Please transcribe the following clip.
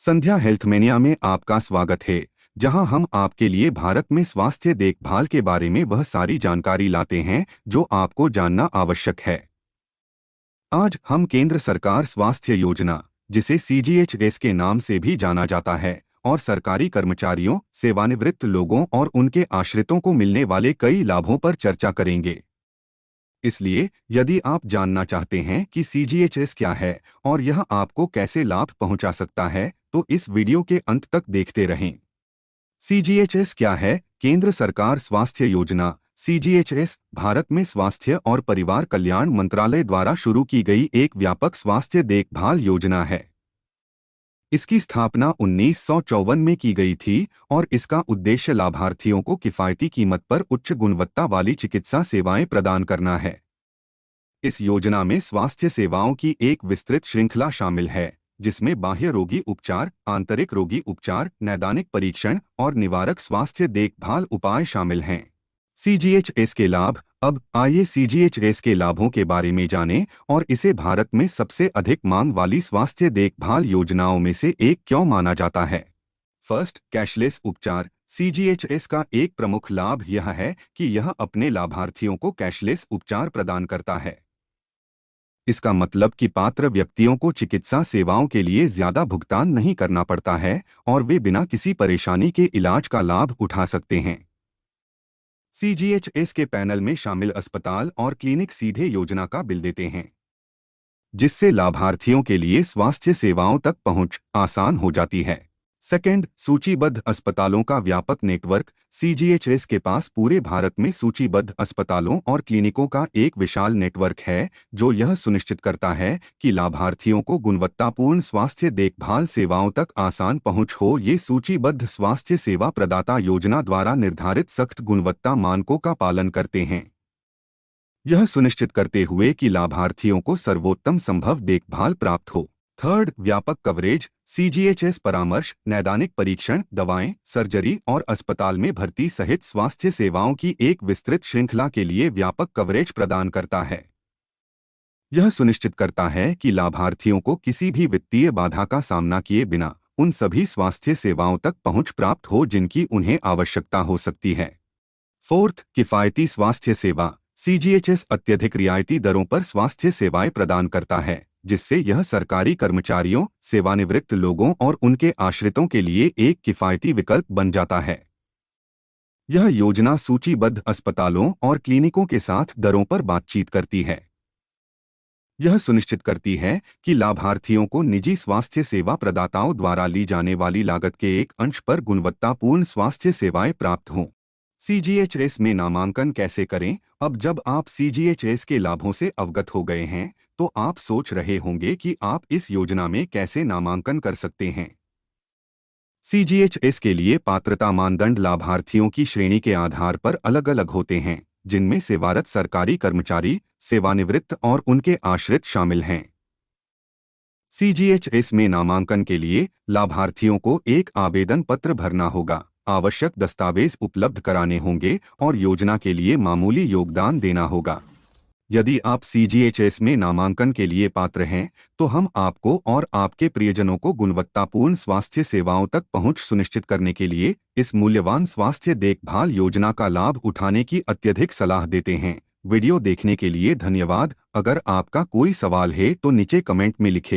संध्या हेल्थमेनिया में आपका स्वागत है, जहां हम आपके लिए भारत में स्वास्थ्य देखभाल के बारे में वह सारी जानकारी लाते हैं जो आपको जानना आवश्यक है। आज हम केंद्र सरकार स्वास्थ्य योजना, जिसे CGHS के नाम से भी जाना जाता है, और सरकारी कर्मचारियों, सेवानिवृत्त लोगों और उनके आश्रितों को मिलने वाले कई लाभों पर चर्चा करेंगे। इसलिए यदि आप जानना चाहते हैं कि CGHS क्या है और यह आपको कैसे लाभ पहुंचा सकता है, तो इस वीडियो के अंत तक देखते रहें। CGHS क्या है? केंद्र सरकार स्वास्थ्य योजना CGHS भारत में स्वास्थ्य और परिवार कल्याण मंत्रालय द्वारा शुरू की गई एक व्यापक स्वास्थ्य देखभाल योजना है। इसकी स्थापना 1954 में की गई थी और इसका उद्देश्य लाभार्थियों को किफायती कीमत पर उच्च गुणवत्ता वाली चिकित्सा सेवाएं प्रदान करना है। इस योजना में स्वास्थ्य सेवाओं की एक विस्तृत श्रृंखला शामिल है, जिसमें बाह्य रोगी उपचार, आंतरिक रोगी उपचार, नैदानिक परीक्षण और निवारक स्वास्थ्य देखभाल उपाय शामिल हैं। CGHS के लाभ। अब आइए CGHS के लाभों के बारे में जानें और इसे भारत में सबसे अधिक मांग वाली स्वास्थ्य देखभाल योजनाओं में से एक क्यों माना जाता है। फर्स्ट, कैशलेस उपचार। CGHS का एक प्रमुख लाभ यह है कि यह अपने लाभार्थियों को कैशलेस उपचार प्रदान करता है। इसका मतलब कि पात्र व्यक्तियों को चिकित्सा सेवाओं के लिए ज्यादा भुगतान नहीं करना पड़ता है और वे बिना किसी परेशानी के इलाज का लाभ उठा सकते हैं। CGHS के पैनल में शामिल अस्पताल और क्लिनिक सीधे योजना का बिल देते हैं, जिससे लाभार्थियों के लिए स्वास्थ्य सेवाओं तक पहुंच आसान हो जाती है। सेकंड, सूचीबद्ध अस्पतालों का व्यापक नेटवर्क। CGHS के पास पूरे भारत में सूचीबद्ध अस्पतालों और क्लिनिकों का एक विशाल नेटवर्क है, जो यह सुनिश्चित करता है कि लाभार्थियों को गुणवत्तापूर्ण स्वास्थ्य देखभाल सेवाओं तक आसान पहुंच हो। ये सूचीबद्ध स्वास्थ्य सेवा प्रदाता योजना द्वारा निर्धारित सख्त गुणवत्ता मानकों का पालन करते हैं, यह सुनिश्चित करते हुए कि लाभार्थियों को सर्वोत्तम संभव देखभाल प्राप्त हो। थर्ड, व्यापक कवरेज। CGHS परामर्श, नैदानिक परीक्षण, दवाएं, सर्जरी और अस्पताल में भर्ती सहित स्वास्थ्य सेवाओं की एक विस्तृत श्रृंखला के लिए व्यापक कवरेज प्रदान करता है। यह सुनिश्चित करता है कि लाभार्थियों को किसी भी वित्तीय बाधा का सामना किए बिना उन सभी स्वास्थ्य सेवाओं तक पहुंच प्राप्त हो जिनकी उन्हें आवश्यकता हो सकती है। फोर्थ, किफायती स्वास्थ्य सेवा। CGHS अत्यधिक रियायती दरों पर स्वास्थ्य सेवाएं प्रदान करता है, जिससे यह सरकारी कर्मचारियों, सेवानिवृत्त लोगों और उनके आश्रितों के लिए एक किफायती विकल्प बन जाता है। यह योजना सूचीबद्ध अस्पतालों और क्लिनिकों के साथ दरों पर बातचीत करती है। यह सुनिश्चित करती है कि लाभार्थियों को निजी स्वास्थ्य सेवा प्रदाताओं द्वारा ली जाने वाली लागत के एक अंश पर गुणवत्तापूर्ण स्वास्थ्य सेवाएं प्राप्त हों। CGHS में नामांकन कैसे करें? अब जब आप CGHS के लाभों से अवगत हो गए हैं, तो आप सोच रहे होंगे कि आप इस योजना में कैसे नामांकन कर सकते हैं। CGHS के लिए पात्रता मानदंड लाभार्थियों की श्रेणी के आधार पर अलग-अलग होते हैं, जिनमें सेवारत सरकारी कर्मचारी, सेवानिवृत्त और उनके आश्रित शामिल हैं। CGHS में नामांकन के लिए लाभार्थियों को एक आवेदन पत्र भरना होगा, आवश्यक दस्तावेज उपलब्ध कराने होंगे और योजना के लिए मामूली योगदान देना होगा। यदि आप CGHS में नामांकन के लिए पात्र हैं, तो हम आपको और आपके प्रियजनों को गुणवत्तापूर्ण स्वास्थ्य सेवाओं तक पहुंच सुनिश्चित करने के लिए इस मूल्यवान स्वास्थ्य देखभाल योजना का लाभ उठाने की अत्यधिक सलाह देते हैं। वीडियो देखने के लिए धन्यवाद। अगर आपका कोई सवाल है तो नीचे कमेंट में लिखें।